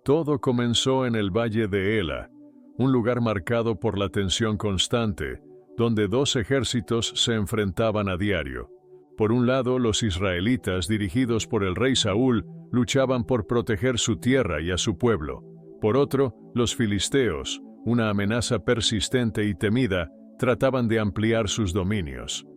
Todo comenzó en el valle de Ela, un lugar marcado por la tensión constante, donde dos ejércitos se enfrentaban a diario. Por un lado, los israelitas, dirigidos por el rey Saúl, luchaban por proteger su tierra y a su pueblo. Por otro, los filisteos, una amenaza persistente y temida, trataban de ampliar sus dominios.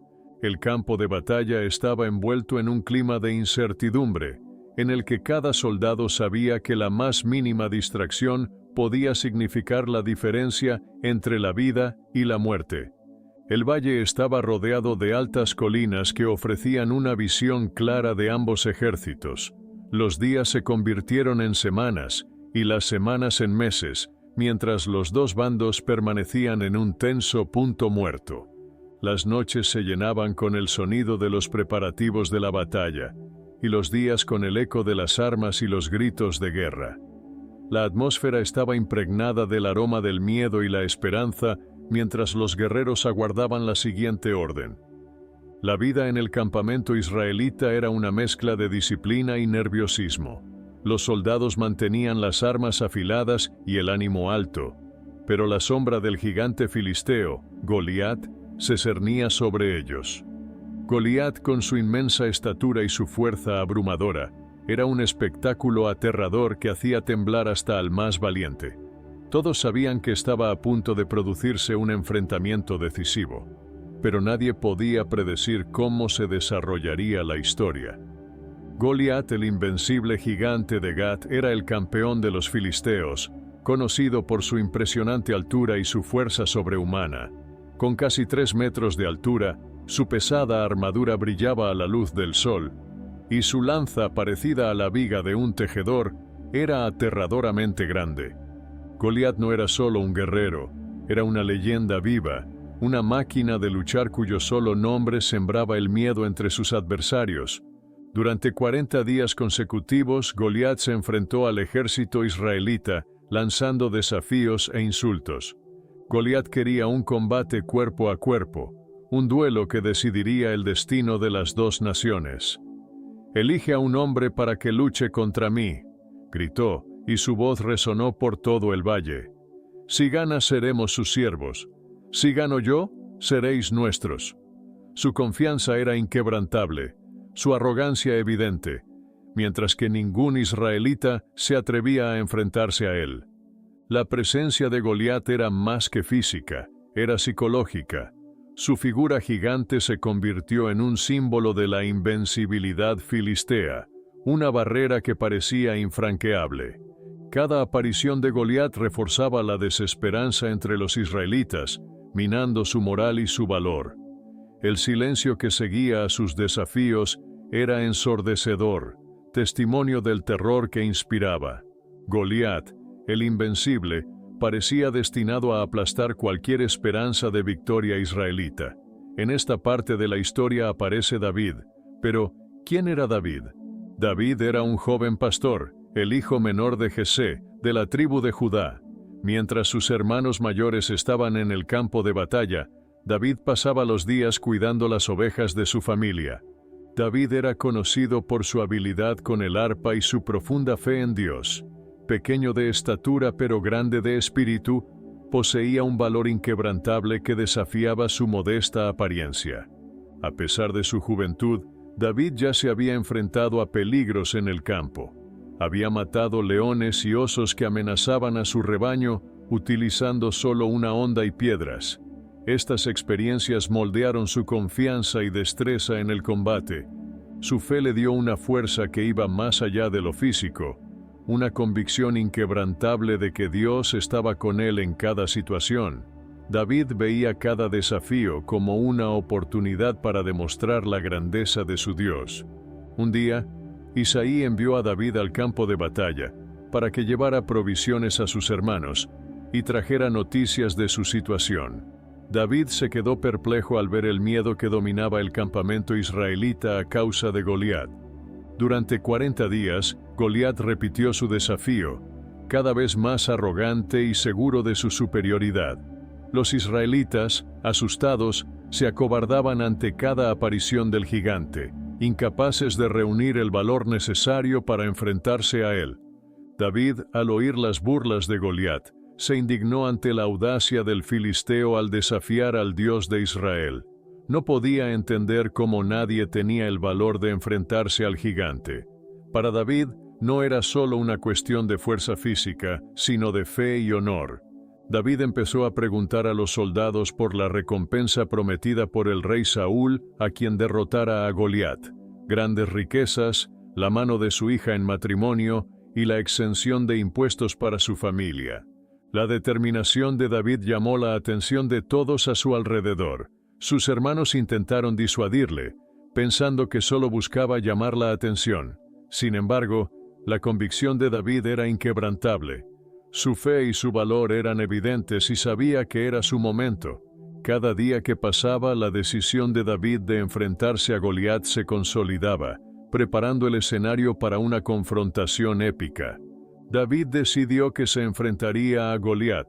El campo de batalla estaba envuelto en un clima de incertidumbre, en el que cada soldado sabía que la más mínima distracción podía significar la diferencia entre la vida y la muerte. El valle estaba rodeado de altas colinas que ofrecían una visión clara de ambos ejércitos. Los días se convirtieron en semanas y las semanas en meses, mientras los dos bandos permanecían en un tenso punto muerto. Las noches se llenaban con el sonido de los preparativos de la batalla, y los días con el eco de las armas y los gritos de guerra. La atmósfera estaba impregnada del aroma del miedo y la esperanza, mientras los guerreros aguardaban la siguiente orden. La vida en el campamento israelita era una mezcla de disciplina y nerviosismo. Los soldados mantenían las armas afiladas y el ánimo alto, pero la sombra del gigante filisteo, Goliat, se cernía sobre ellos. Goliat, con su inmensa estatura y su fuerza abrumadora, era un espectáculo aterrador que hacía temblar hasta al más valiente. Todos sabían que estaba a punto de producirse un enfrentamiento decisivo, pero nadie podía predecir cómo se desarrollaría la historia. Goliat, el invencible gigante de Gat, era el campeón de los filisteos, conocido por su impresionante altura y su fuerza sobrehumana. Con casi 3 metros de altura, su pesada armadura brillaba a la luz del sol, y su lanza, parecida a la viga de un tejedor, era aterradoramente grande. Goliat no era solo un guerrero, era una leyenda viva, una máquina de luchar cuyo solo nombre sembraba el miedo entre sus adversarios. Durante 40 días consecutivos, Goliat se enfrentó al ejército israelita, lanzando desafíos e insultos. Goliat quería un combate cuerpo a cuerpo, un duelo que decidiría el destino de las dos naciones. «Elige a un hombre para que luche contra mí», gritó, y su voz resonó por todo el valle. «Si gana, seremos sus siervos. Si gano yo, seréis nuestros». Su confianza era inquebrantable, su arrogancia evidente, mientras que ningún israelita se atrevía a enfrentarse a él. La presencia de Goliat era más que física, era psicológica. Su figura gigante se convirtió en un símbolo de la invencibilidad filistea, una barrera que parecía infranqueable. Cada aparición de Goliat reforzaba la desesperanza entre los israelitas, minando su moral y su valor. El silencio que seguía a sus desafíos era ensordecedor, testimonio del terror que inspiraba. Goliat, el invencible, parecía destinado a aplastar cualquier esperanza de victoria israelita. En esta parte de la historia aparece David, pero ¿quién era David? David era un joven pastor, el hijo menor de Jesé, de la tribu de Judá. Mientras sus hermanos mayores estaban en el campo de batalla, David pasaba los días cuidando las ovejas de su familia. David era conocido por su habilidad con el arpa y su profunda fe en Dios. Pequeño de estatura pero grande de espíritu, poseía un valor inquebrantable que desafiaba su modesta apariencia. A pesar de su juventud, David ya se había enfrentado a peligros en el campo. Había matado leones y osos que amenazaban a su rebaño utilizando solo una honda y piedras. Estas experiencias moldearon su confianza y destreza en el combate. Su fe le dio una fuerza que iba más allá de lo físico, una convicción inquebrantable de que Dios estaba con él en cada situación. David veía cada desafío como una oportunidad para demostrar la grandeza de su Dios. Un día, Isaí envió a David al campo de batalla para que llevara provisiones a sus hermanos y trajera noticias de su situación. David se quedó perplejo al ver el miedo que dominaba el campamento israelita a causa de Goliat. Durante 40 días, Goliat repitió su desafío, cada vez más arrogante y seguro de su superioridad. Los israelitas, asustados, se acobardaban ante cada aparición del gigante, incapaces de reunir el valor necesario para enfrentarse a él. David, al oír las burlas de Goliat, se indignó ante la audacia del filisteo al desafiar al Dios de Israel. No podía entender cómo nadie tenía el valor de enfrentarse al gigante. Para David, no era solo una cuestión de fuerza física, sino de fe y honor. David empezó a preguntar a los soldados por la recompensa prometida por el rey Saúl a quien derrotara a Goliat, grandes riquezas, la mano de su hija en matrimonio y la exención de impuestos para su familia. La determinación de David llamó la atención de todos a su alrededor. Sus hermanos intentaron disuadirle, pensando que solo buscaba llamar la atención. Sin embargo, la convicción de David era inquebrantable. Su fe y su valor eran evidentes y sabía que era su momento. Cada día que pasaba, la decisión de David de enfrentarse a Goliat se consolidaba, preparando el escenario para una confrontación épica. David decidió que se enfrentaría a Goliat,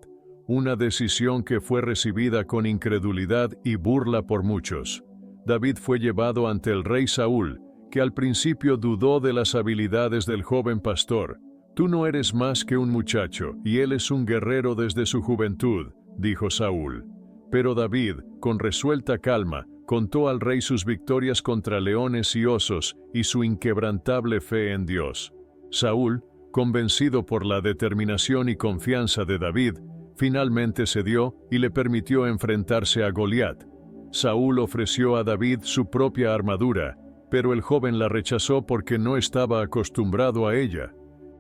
una decisión que fue recibida con incredulidad y burla por muchos. David fue llevado ante el rey Saúl, que al principio dudó de las habilidades del joven pastor. «Tú no eres más que un muchacho, y él es un guerrero desde su juventud», dijo Saúl. Pero David, con resuelta calma, contó al rey sus victorias contra leones y osos y su inquebrantable fe en Dios. Saúl, convencido por la determinación y confianza de David, finalmente cedió y le permitió enfrentarse a Goliat. Saúl ofreció a David su propia armadura, pero el joven la rechazó porque no estaba acostumbrado a ella.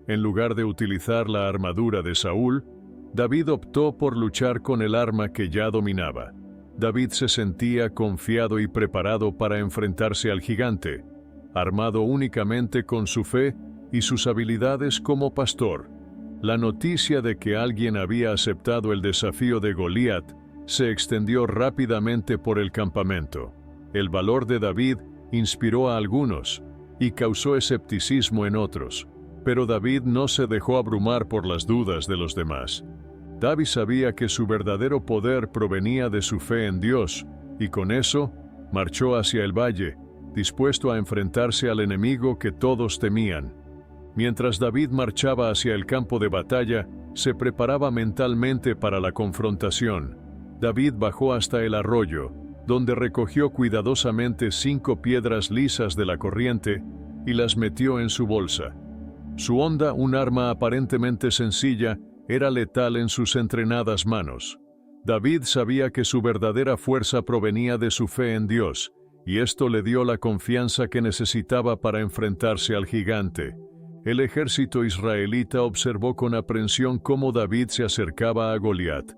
En lugar de utilizar la armadura de Saúl, David optó por luchar con el arma que ya dominaba. David se sentía confiado y preparado para enfrentarse al gigante, armado únicamente con su fe y sus habilidades como pastor. La noticia de que alguien había aceptado el desafío de Goliat se extendió rápidamente por el campamento. El valor de David inspiró a algunos y causó escepticismo en otros. Pero David no se dejó abrumar por las dudas de los demás. David sabía que su verdadero poder provenía de su fe en Dios, y con eso, marchó hacia el valle, dispuesto a enfrentarse al enemigo que todos temían. Mientras David marchaba hacia el campo de batalla, se preparaba mentalmente para la confrontación. David bajó hasta el arroyo, donde recogió cuidadosamente 5 piedras lisas de la corriente y las metió en su bolsa. Su honda, un arma aparentemente sencilla, era letal en sus entrenadas manos. David sabía que su verdadera fuerza provenía de su fe en Dios, y esto le dio la confianza que necesitaba para enfrentarse al gigante. El ejército israelita observó con aprensión cómo David se acercaba a Goliat.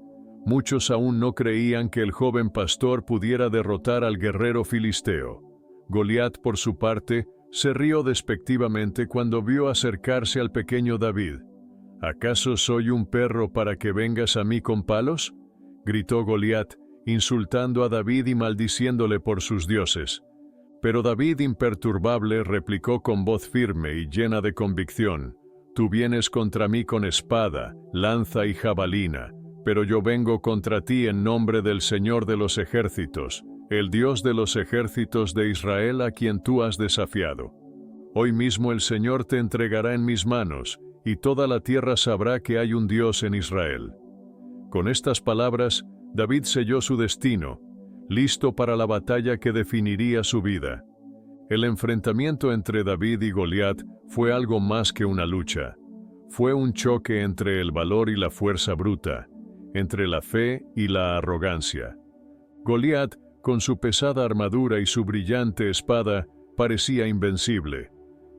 Muchos aún no creían que el joven pastor pudiera derrotar al guerrero filisteo. Goliat, por su parte, se rió despectivamente cuando vio acercarse al pequeño David. «¿Acaso soy un perro para que vengas a mí con palos?», gritó Goliat, insultando a David y maldiciéndole por sus dioses. Pero David, imperturbable, replicó con voz firme y llena de convicción: «Tú vienes contra mí con espada, lanza y jabalina, pero yo vengo contra ti en nombre del Señor de los ejércitos, el Dios de los ejércitos de Israel a quien tú has desafiado. Hoy mismo el Señor te entregará en mis manos, y toda la tierra sabrá que hay un Dios en Israel». Con estas palabras, David selló su destino, listo para la batalla que definiría su vida. El enfrentamiento entre David y Goliat fue algo más que una lucha. Fue un choque entre el valor y la fuerza bruta, entre la fe y la arrogancia. Goliat, con su pesada armadura y su brillante espada, parecía invencible.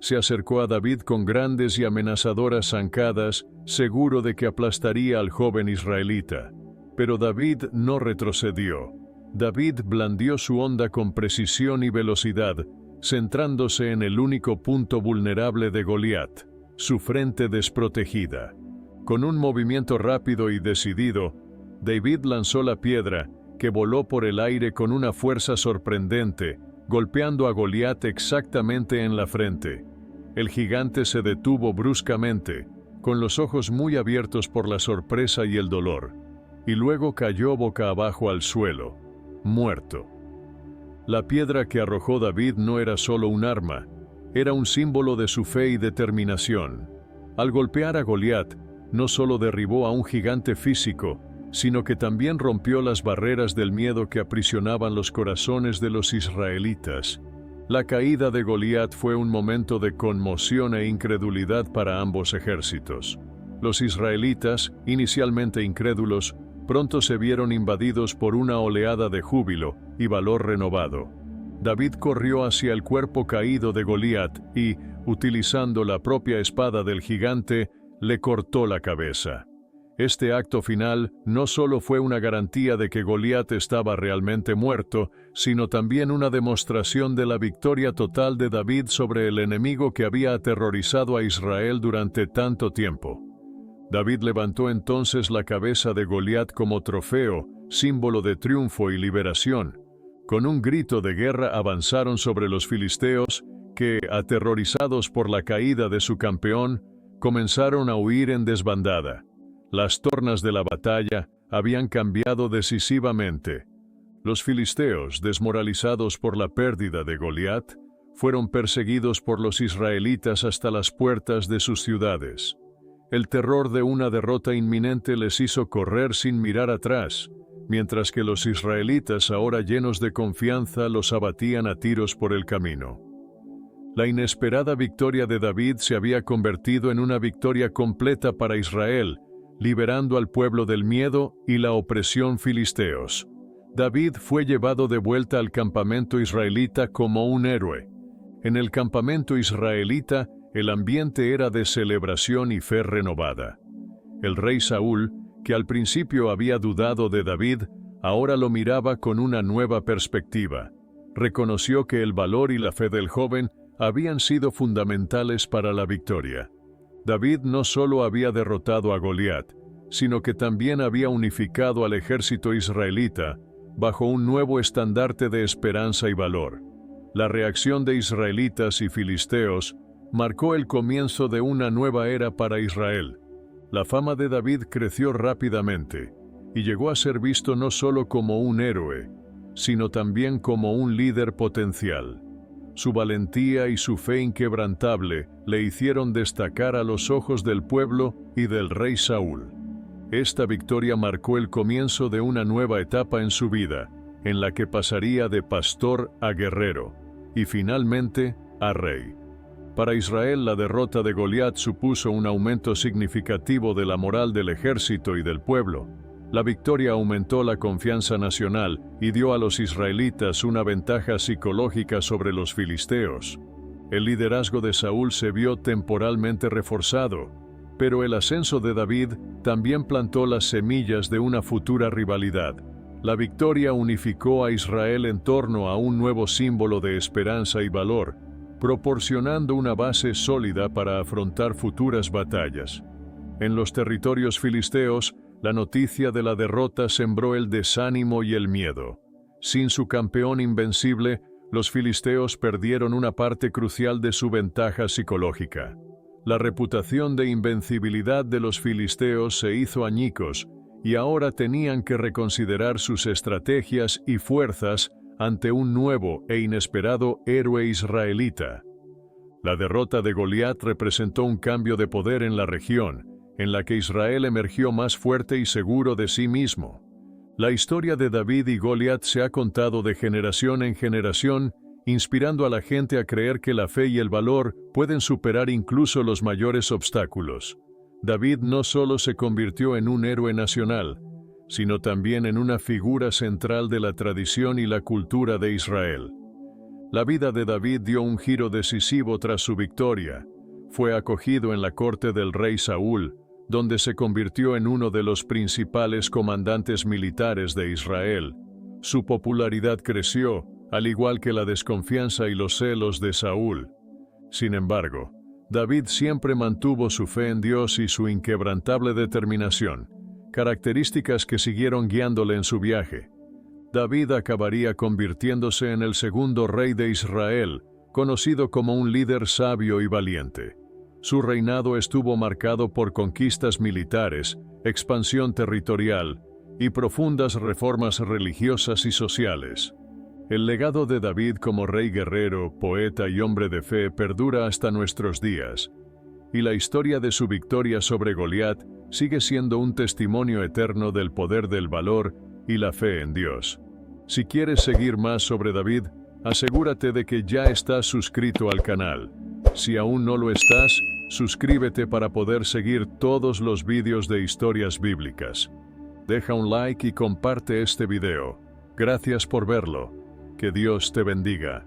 Se acercó a David con grandes y amenazadoras zancadas, seguro de que aplastaría al joven israelita. Pero David no retrocedió. David blandió su honda con precisión y velocidad, centrándose en el único punto vulnerable de Goliat, su frente desprotegida. Con un movimiento rápido y decidido, David lanzó la piedra, que voló por el aire con una fuerza sorprendente, golpeando a Goliat exactamente en la frente. El gigante se detuvo bruscamente, con los ojos muy abiertos por la sorpresa y el dolor, y luego cayó boca abajo al suelo, muerto. La piedra que arrojó David no era solo un arma, era un símbolo de su fe y determinación. Al golpear a Goliat, no solo derribó a un gigante físico, sino que también rompió las barreras del miedo que aprisionaban los corazones de los israelitas. La caída de Goliat fue un momento de conmoción e incredulidad para ambos ejércitos. Los israelitas, inicialmente incrédulos, pronto se vieron invadidos por una oleada de júbilo y valor renovado. David corrió hacia el cuerpo caído de Goliat y, utilizando la propia espada del gigante, le cortó la cabeza. Este acto final no solo fue una garantía de que Goliat estaba realmente muerto, sino también una demostración de la victoria total de David sobre el enemigo que había aterrorizado a Israel durante tanto tiempo. David levantó entonces la cabeza de Goliat como trofeo, símbolo de triunfo y liberación. Con un grito de guerra avanzaron sobre los filisteos, que, aterrorizados por la caída de su campeón, comenzaron a huir en desbandada. Las tornas de la batalla habían cambiado decisivamente. Los filisteos, desmoralizados por la pérdida de Goliat, fueron perseguidos por los israelitas hasta las puertas de sus ciudades. El terror de una derrota inminente les hizo correr sin mirar atrás, mientras que los israelitas, ahora llenos de confianza, los abatían a tiros por el camino. La inesperada victoria de David se había convertido en una victoria completa para Israel, liberando al pueblo del miedo y la opresión filisteos. David fue llevado de vuelta al campamento israelita como un héroe. En el campamento israelita, el ambiente era de celebración y fe renovada. El rey Saúl, que al principio había dudado de David, ahora lo miraba con una nueva perspectiva. Reconoció que el valor y la fe del joven habían sido fundamentales para la victoria. David no solo había derrotado a Goliat, sino que también había unificado al ejército israelita bajo un nuevo estandarte de esperanza y valor. La reacción de israelitas y filisteos marcó el comienzo de una nueva era para Israel. La fama de David creció rápidamente y llegó a ser visto no solo como un héroe, sino también como un líder potencial. Su valentía y su fe inquebrantable le hicieron destacar a los ojos del pueblo y del rey Saúl. Esta victoria marcó el comienzo de una nueva etapa en su vida, en la que pasaría de pastor a guerrero, y finalmente a rey. Para Israel, la derrota de Goliat supuso un aumento significativo de la moral del ejército y del pueblo. La victoria aumentó la confianza nacional y dio a los israelitas una ventaja psicológica sobre los filisteos. El liderazgo de Saúl se vio temporalmente reforzado, pero el ascenso de David también plantó las semillas de una futura rivalidad. La victoria unificó a Israel en torno a un nuevo símbolo de esperanza y valor, proporcionando una base sólida para afrontar futuras batallas. En los territorios filisteos, la noticia de la derrota sembró el desánimo y el miedo. Sin su campeón invencible, los filisteos perdieron una parte crucial de su ventaja psicológica. La reputación de invencibilidad de los filisteos se hizo añicos, y ahora tenían que reconsiderar sus estrategias y fuerzas ante un nuevo e inesperado héroe israelita. La derrota de Goliat representó un cambio de poder en la región, en la que Israel emergió más fuerte y seguro de sí mismo. La historia de David y Goliat se ha contado de generación en generación, inspirando a la gente a creer que la fe y el valor pueden superar incluso los mayores obstáculos. David no solo se convirtió en un héroe nacional, sino también en una figura central de la tradición y la cultura de Israel. La vida de David dio un giro decisivo tras su victoria. Fue acogido en la corte del rey Saúl, donde se convirtió en uno de los principales comandantes militares de Israel. Su popularidad creció, al igual que la desconfianza y los celos de Saúl. Sin embargo, David siempre mantuvo su fe en Dios y su inquebrantable determinación, características que siguieron guiándole en su viaje. David acabaría convirtiéndose en el segundo rey de Israel, conocido como un líder sabio y valiente. Su reinado estuvo marcado por conquistas militares, expansión territorial y profundas reformas religiosas y sociales. El legado de David como rey guerrero, poeta y hombre de fe perdura hasta nuestros días, y la historia de su victoria sobre Goliat sigue siendo un testimonio eterno del poder del valor y la fe en Dios. Si quieres seguir más sobre David, asegúrate de que ya estás suscrito al canal. Si aún no lo estás, suscríbete para poder seguir todos los vídeos de historias bíblicas. Deja un like y comparte este video. Gracias por verlo. Que Dios te bendiga.